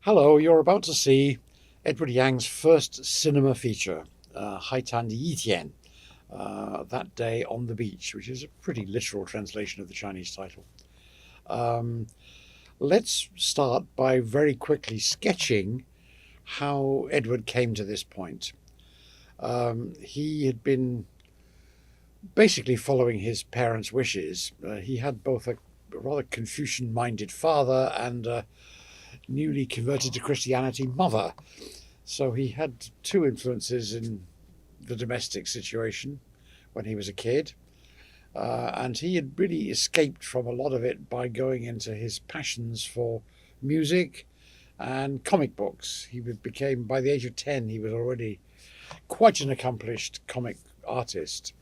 Hello, you're about to see Edward Yang's first cinema feature, Haitan Yitian, that day on the beach, which is a pretty literal translation of the Chinese title. Um, let's start by very quickly sketching how Edward came to this point. He had been basically following his parents' wishes. He had both a rather Confucian-minded father and a newly converted to Christianity mother. So he had two influences in the domestic situation when he was a kid. And he had really escaped from a lot of it by going into his passions for music and comic books. Became, by the age of 10, he was already quite an accomplished comic artist.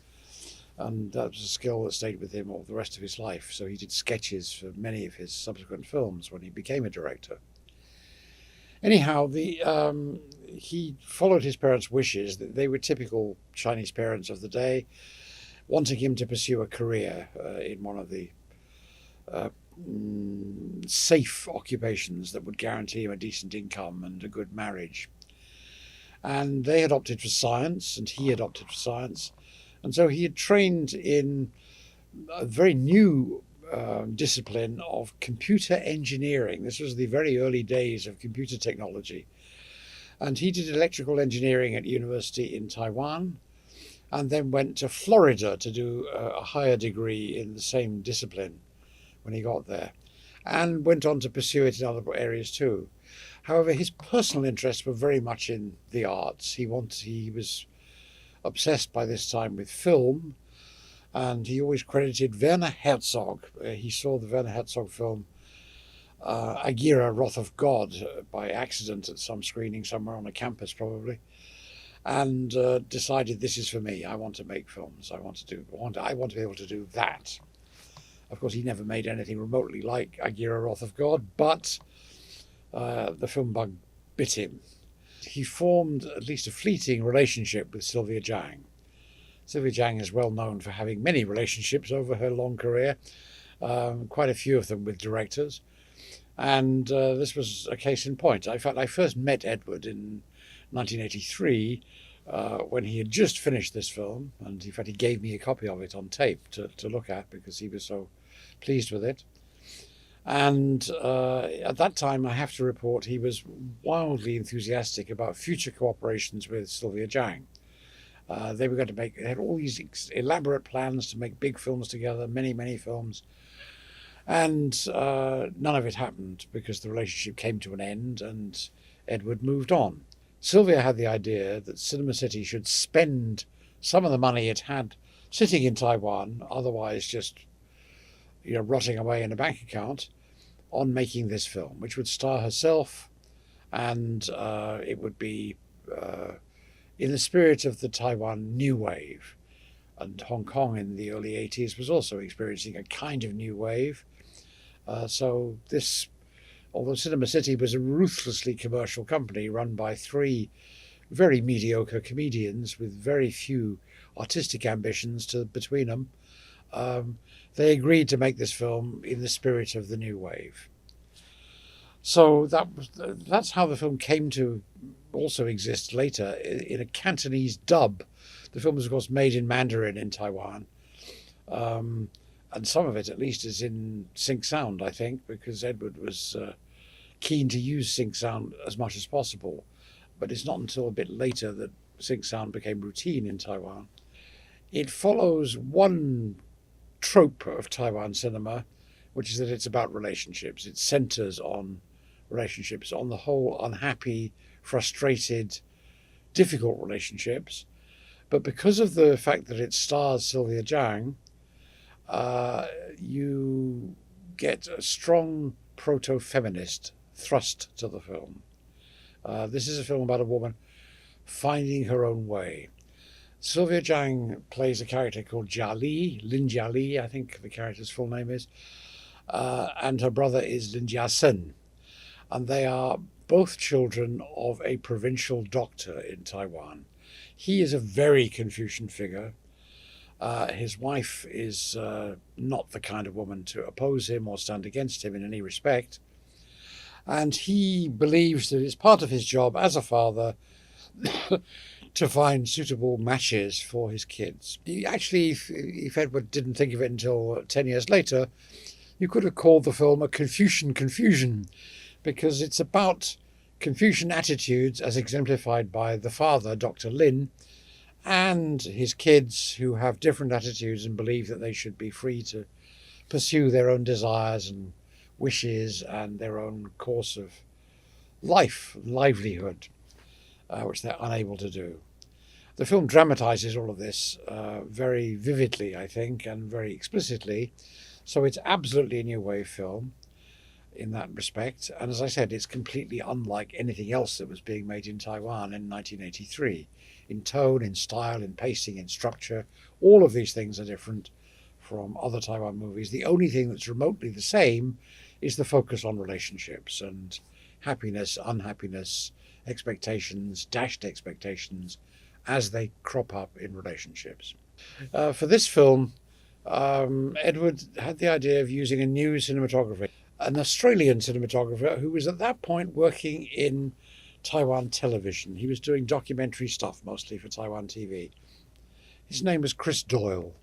And that was a skill that stayed with him all the rest of his life. So he did sketches for many of his subsequent films when he became a director. Anyhow, he followed his parents' wishes. They were typical Chinese parents of the day, wanting him to pursue a career in one of the uh, safe occupations that would guarantee him a decent income and a good marriage. And they had opted for science, and he had opted for science. And so he had trained in a very new discipline of computer engineering. This was the very early days of computer technology. And he did electrical engineering at university in Taiwan and then went to Florida to do a higher degree in the same discipline when he got there, and went on to pursue it in other areas too. However, his personal interests were very much in the arts. He was obsessed by this time with film, and he always credited Werner Herzog. He saw the Werner Herzog film Agira, Wrath of God, by accident at some screening somewhere on a campus probably, and decided, this is for me. I want to make films. I want to be able to do that. Of course, he never made anything remotely like Agira, Wrath of God, but the film bug bit him. He formed at least a fleeting relationship with Sylvia Zhang. Sylvia Zhang is well known for having many relationships over her long career, quite a few of them with directors. And this was a case in point. In fact, I first met Edward in 1983 when he had just finished this film. And in fact, he gave me a copy of it on tape to look at because he was so pleased with it. And at that time, I have to report, he was wildly enthusiastic about future cooperations with Sylvia Zhang. They were going to they had all these elaborate plans to make big films together, many, many films. And none of it happened because the relationship came to an end and Edward moved on. Sylvia had the idea that Cinema City should spend some of the money it had sitting in Taiwan, otherwise just rotting away in a bank account, on making this film, which would star herself, and it would be in the spirit of the Taiwan New Wave. And Hong Kong in the early 80s was also experiencing a kind of new wave. So this, although Cinema City was a ruthlessly commercial company run by three very mediocre comedians with very few artistic ambitions between them, they agreed to make this film in the spirit of the new wave. So that's how the film came to also exist later in a Cantonese dub. The film was, of course, made in Mandarin in Taiwan. And some of it, at least, is in sync sound, I think, because Edward was keen to use sync sound as much as possible. But it's not until a bit later that sync sound became routine in Taiwan. It follows one trope of Taiwan cinema, which is that it's about relationships. It centers on relationships, on the whole unhappy, frustrated, difficult relationships. But because of the fact that it stars Sylvia Zhang, you get a strong proto-feminist thrust to the film. This is a film about a woman finding her own way. Sylvia Zhang plays a character called Jia Li, Lin Jia Li, I think the character's full name is, and her brother is Lin Jia Sen. And they are both children of a provincial doctor in Taiwan. He is a very Confucian figure. His wife is not the kind of woman to oppose him or stand against him in any respect. And he believes that it's part of his job as a father to find suitable matches for his kids. He actually, if Edward didn't think of it until 10 years later, you could have called the film a Confucian confusion, because it's about Confucian attitudes as exemplified by the father, Dr. Lin, and his kids who have different attitudes and believe that they should be free to pursue their own desires and wishes and their own course of life, livelihood, which they're unable to do. The film dramatizes all of this very vividly, I think, and very explicitly. So it's absolutely a new wave film in that respect. And as I said, it's completely unlike anything else that was being made in Taiwan in 1983. In tone, in style, in pacing, in structure, all of these things are different from other Taiwan movies. The only thing that's remotely the same is the focus on relationships and happiness, unhappiness, expectations, dashed expectations as they crop up in relationships. For this film, Edward had the idea of using a new cinematographer, an Australian cinematographer who was at that point working in Taiwan television. He was doing documentary stuff mostly for Taiwan TV. His name was Chris Doyle.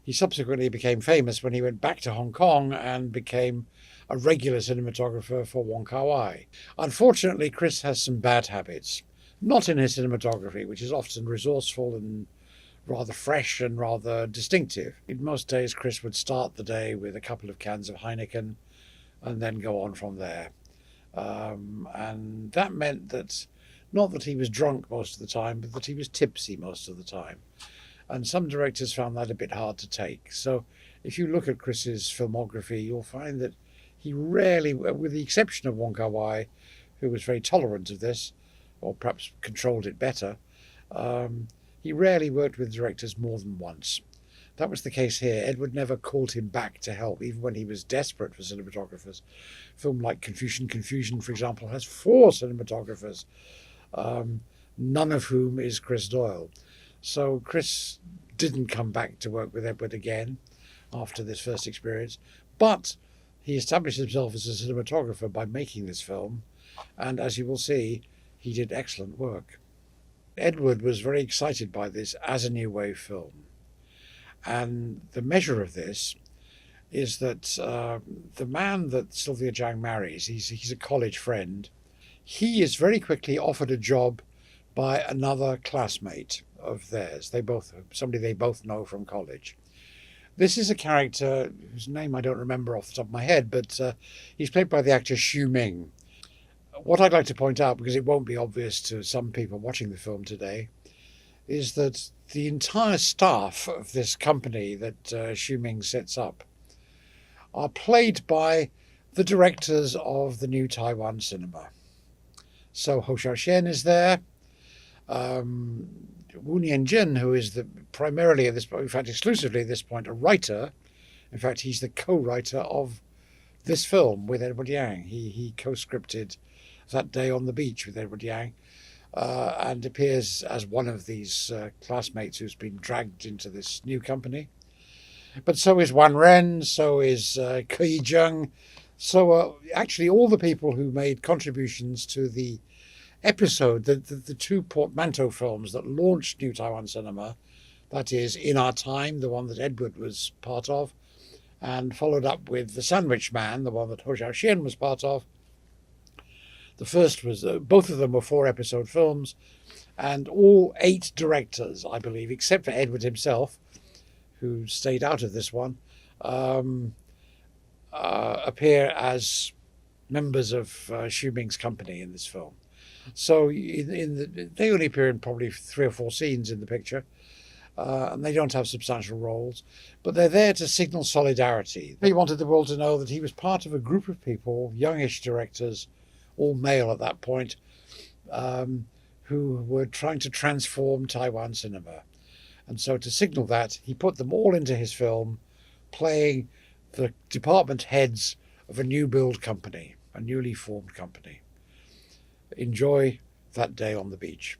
He subsequently became famous when he went back to Hong Kong and became a regular cinematographer for Wong Kar-wai. Unfortunately, Chris has some bad habits, not in his cinematography, which is often resourceful and rather fresh and rather distinctive. In most days, Chris would start the day with a couple of cans of Heineken and then go on from there. And that meant that, not that he was drunk most of the time, but that he was tipsy most of the time. And some directors found that a bit hard to take. So if you look at Chris's filmography, you'll find that he rarely, with the exception of Wong Kar-wai, who was very tolerant of this, or perhaps controlled it better, he rarely worked with directors more than once. That was the case here. Edward never called him back to help, even when he was desperate for cinematographers. A film like Confusion, for example, has 4 cinematographers, none of whom is Chris Doyle. So Chris didn't come back to work with Edward again after this first experience, but he established himself as a cinematographer by making this film, and as you will see, he did excellent work. Edward was very excited by this as a new wave film. And the measure of this is that the man that Sylvia Zhang marries, he's a college friend, he is very quickly offered a job by another classmate of theirs. Somebody they both know from college. This is a character whose name I don't remember off the top of my head, but he's played by the actor Xu Ming. What I'd like to point out, because it won't be obvious to some people watching the film today, is that the entire staff of this company that Xu Ming sets up are played by the directors of the new Taiwan cinema. So Hou Xiaoxian is there. Wu Nianjun, who is primarily at this point, in fact exclusively at this point, a writer. In fact, he's the co-writer of this film with Edward Yang. He co-scripted That Day on the Beach with Edward Yang, and appears as one of these classmates who's been dragged into this new company. But so is Wan Ren, so is Ke Yizheng. So actually all the people who made contributions to the episode, the 2 portmanteau films that launched New Taiwan Cinema, that is In Our Time, the one that Edward was part of, and followed up with The Sandwich Man, the one that Hou Xiaoxian was part of. The first was, both of them were 4-episode films, and all 8 directors, I believe, except for Edward himself, who stayed out of this one, appear as members of Xu Ming's company in this film. So they only appear in probably 3 or 4 scenes in the picture, and they don't have substantial roles, but they're there to signal solidarity. He wanted the world to know that he was part of a group of people, youngish directors, all male at that point, who were trying to transform Taiwan cinema. And so to signal that, he put them all into his film, playing the department heads of a new build company, a newly formed company. Enjoy That Day on the Beach.